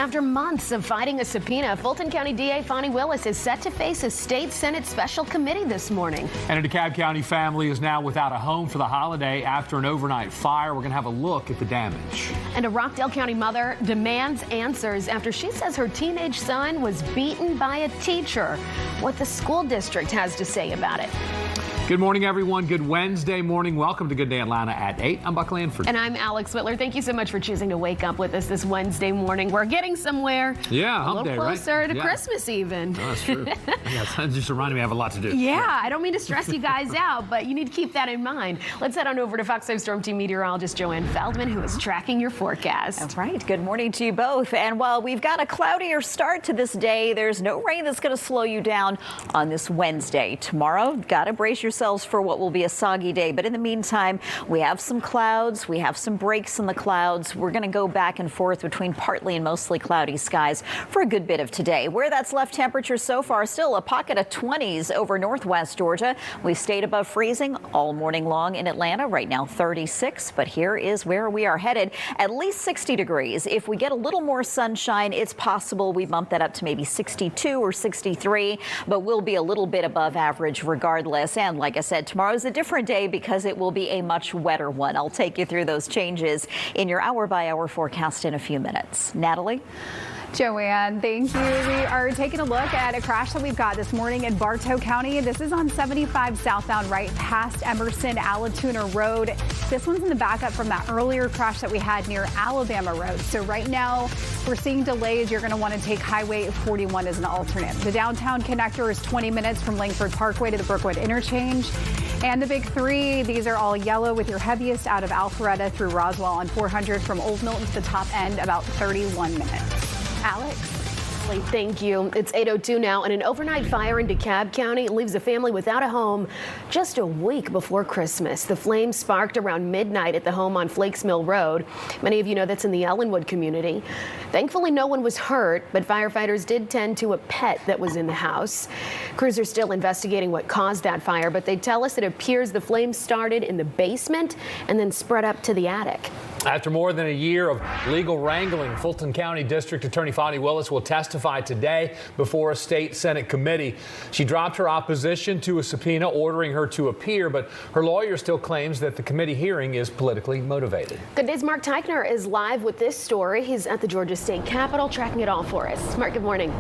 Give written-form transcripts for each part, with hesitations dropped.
After months of fighting a subpoena, Fulton County DA Fani Willis is set to face a state Senate special committee this morning. And a Decatur County family is now without a home for the holiday after an overnight fire. We're going to have a look at the damage. And a Rockdale County mother demands answers after she says her teenage son was beaten by a teacher. What the school district has to say about it. Good morning, everyone. Good Wednesday morning. Welcome to Good Day Atlanta at 8. I'm Buck Lanford. And I'm Alex Whitler. Thank you so much for choosing to wake up with us this Wednesday morning. We're getting somewhere. Yeah, hump day, right? A little closer to Christmas even. Oh, that's true. Yeah, just reminded me I have a lot to do. Yeah, I don't mean to stress you guys out, but you need to keep that in mind. Let's head on over to Fox 5 Storm Team meteorologist Joanne Feldman, who is tracking your forecast. That's right. Good morning to you both. And while we've got a cloudier start to this day, there's no rain that's going to slow you down on this Wednesday. Tomorrow, got to brace yourselves for what will be a soggy day. But in the meantime, we have some clouds. We have some breaks in the clouds. We're going to go back and forth between partly and mostly cloudy skies for a good bit of today. Where that's left temperatures so far, still a pocket of 20s over northwest Georgia. We've stayed above freezing all morning long in Atlanta. Right now 36, but here is where we are headed. At least 60 degrees. If we get a little more sunshine, it's possible we bump that up to maybe 62 or 63, but we'll be a little bit above average regardless. And like I said, tomorrow's a different day because it will be a much wetter one. I'll take you through those changes in your hour-by-hour forecast in a few minutes. Natalie? Joanne, thank you. We are taking a look at a crash that we've got this morning in Bartow County. This is on 75 southbound right past Emerson Allatoona Road. This one's in the backup from that earlier crash that we had near Alabama Road. So right now we're seeing delays. You're going to want to take Highway 41 as an alternate. The downtown connector is 20 minutes from Langford Parkway to the Brookwood interchange. And the big three, these are all yellow with your heaviest out of Alpharetta through Roswell on 400 from Old Milton to the top end, about 31 minutes. Alex? Thank you. It's 8:02 now, and an overnight fire in DeKalb County leaves a family without a home just a week before Christmas. The flames sparked around midnight at the home on Flakes Mill Road. Many of you know that's in the Ellenwood community. Thankfully, no one was hurt, but firefighters did tend to a pet that was in the house. Crews are still investigating what caused that fire, but they tell us it appears the flames started in the basement and then spread up to the attic. After more than a year of legal wrangling, Fulton County District Attorney Fani Willis will testify today before a state Senate committee. She dropped her opposition to a subpoena ordering her to appear, but her lawyer still claims that the committee hearing is politically motivated. Good Day's Mark Teichner is live with this story. He's at the Georgia State Capitol tracking it all for us. Mark, good morning.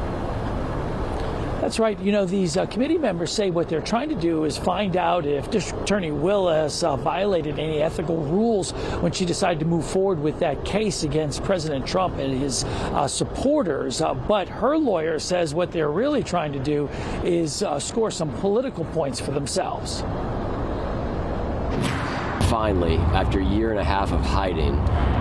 That's right. You know, these committee members say what they're trying to do is find out if District Attorney Willis violated any ethical rules when she decided to move forward with that case against President Trump and his supporters. But her lawyer says what they're really trying to do is score some political points for themselves. Finally, after a year and a half of hiding,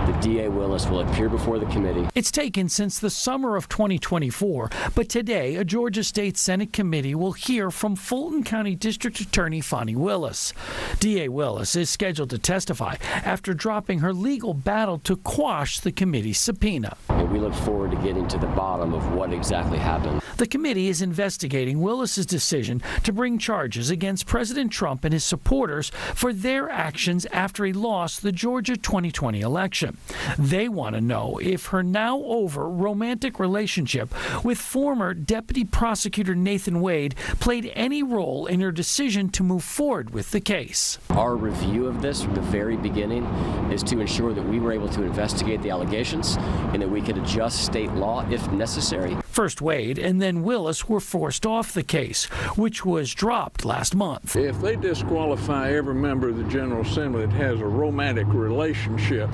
the DA Willis will appear before the committee. It's taken since the summer of 2024, but today a Georgia State Senate committee will hear from Fulton County District Attorney Fani Willis. DA Willis is scheduled to testify after dropping her legal battle to quash the committee's subpoena. And we look forward to getting to the bottom of what exactly happened. The committee is investigating Willis's decision to bring charges against President Trump and his supporters for their actions after he lost the Georgia 2020 election. They want to know if her now over romantic relationship with former Deputy Prosecutor Nathan Wade played any role in her decision to move forward with the case. Our review of this from the very beginning is to ensure that we were able to investigate the allegations and that we could adjust state law if necessary. First Wade and then Willis were forced off the case, which was dropped last month. If they disqualify every member of the General Assembly that has a romantic relationship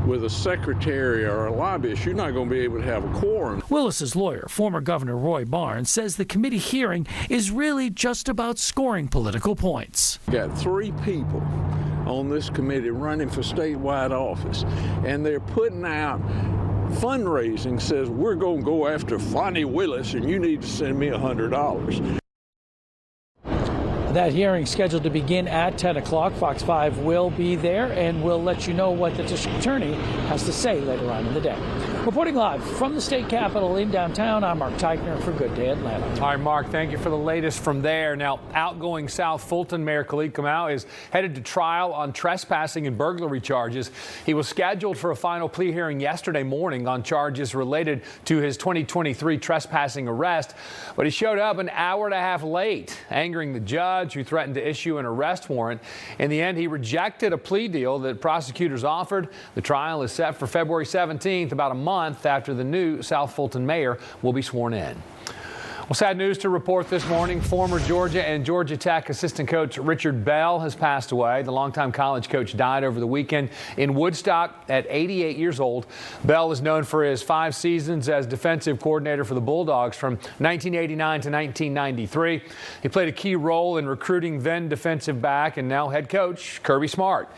with a secretary or a lobbyist, you're not going to be able to have a quorum. Willis's lawyer, former Governor Roy Barnes, says the committee hearing is really just about scoring political points. Got 3 people on this committee running for statewide office, and they're putting out fundraising says we're going to go after Fani Willis and you need to send me $100. That hearing scheduled to begin at 10 o'clock. Fox 5 will be there, and we'll let you know what the district attorney has to say later on in the day. Reporting live from the state capitol in downtown, I'm Mark Teichner for Good Day Atlanta. All right, Mark, thank you for the latest from there. Now, outgoing South Fulton Mayor Khalid Kamau is headed to trial on trespassing and burglary charges. He was scheduled for a final plea hearing yesterday morning on charges related to his 2023 trespassing arrest, but he showed up an hour and a half late, angering the judge who threatened to issue an arrest warrant. In the end, he rejected a plea deal that prosecutors offered. The trial is set for February 17th, about a month after the new South Fulton mayor will be sworn in. Well, sad news to report this morning. Former Georgia and Georgia Tech assistant coach Richard Bell has passed away. The longtime college coach died over the weekend in Woodstock at 88 years old. Bell is known for his 5 seasons as defensive coordinator for the Bulldogs from 1989 to 1993. He played a key role in recruiting then defensive back and now head coach Kirby Smart.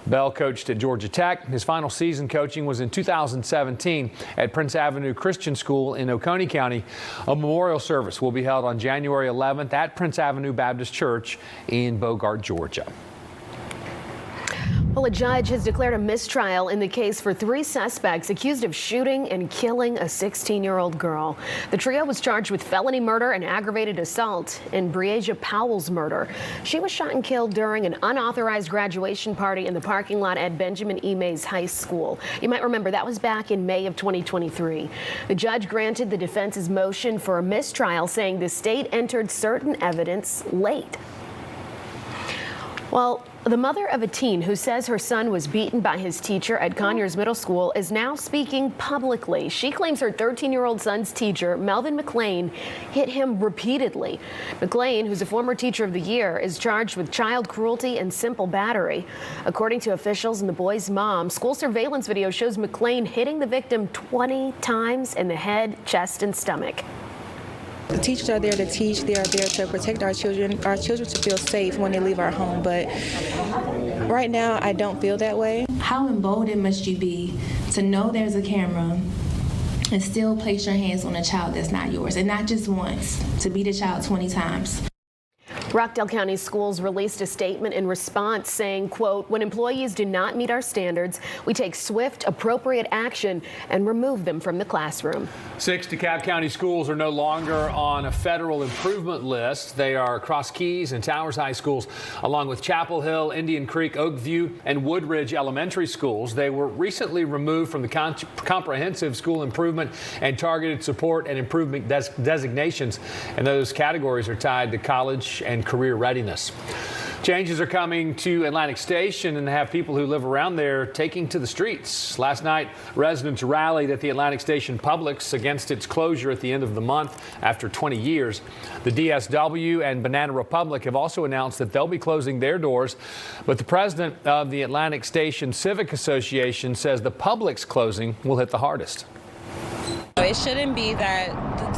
Bell coached at Georgia Tech. His final season coaching was in 2017 at Prince Avenue Christian School in Oconee County. A memorial service will be held on January 11th at Prince Avenue Baptist Church in Bogart, Georgia. Well, a judge has declared a mistrial in the case for 3 suspects accused of shooting and killing a 16-year-old girl. The trio was charged with felony murder and aggravated assault in Breasia Powell's murder. She was shot and killed during an unauthorized graduation party in the parking lot at Benjamin E. Mays High School. You might remember that was back in May of 2023. The judge granted the defense's motion for a mistrial, saying the state entered certain evidence late. Well, the mother of a teen who says her son was beaten by his teacher at Conyers Middle School is now speaking publicly. She claims her 13-year-old son's teacher, Melvin McLean, hit him repeatedly. McLean, who's a former Teacher of the Year, is charged with child cruelty and simple battery. According to officials and the boy's mom, school surveillance video shows McLean hitting the victim 20 times in the head, chest, and stomach. The teachers are there to teach. They are there to protect our children to feel safe when they leave our home. But right now, I don't feel that way. How emboldened must you be to know there's a camera and still place your hands on a child that's not yours, and not just once, to beat a child 20 times? Rockdale County Schools released a statement in response saying, quote, "When employees do not meet our standards, we take swift, appropriate action and remove them from the classroom." 6 DeKalb County schools are no longer on a federal improvement list. They are Cross Keys and Towers High schools, along with Chapel Hill, Indian Creek, Oakview, and Woodridge elementary schools. They were recently removed from the comprehensive school improvement and targeted support and improvement designations, and those categories are tied to college and career readiness. Changes are coming to Atlantic Station and have people who live around there taking to the streets. Last night, residents rallied at the Atlantic Station Publix against its closure at the end of the month after 20 years. The DSW and Banana Republic have also announced that they'll be closing their doors, but the president of the Atlantic Station Civic Association says the Publix closing will hit the hardest. It shouldn't be that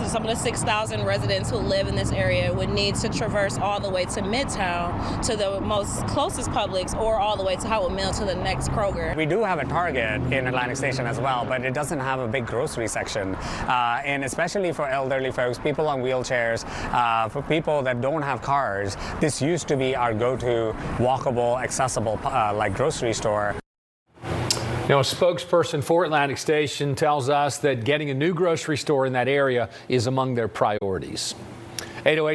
some of the 6,000 residents who live in this area would need to traverse all the way to Midtown to the most closest Publix, or all the way to Howard Mill to the next Kroger. We do have a Target in Atlantic Station as well, but it doesn't have a big grocery section. And especially for elderly folks, people on wheelchairs, for people that don't have cars, this used to be our go-to walkable, accessible like grocery store. Now, a spokesperson for Atlantic Station tells us that getting a new grocery store in that area is among their priorities. 808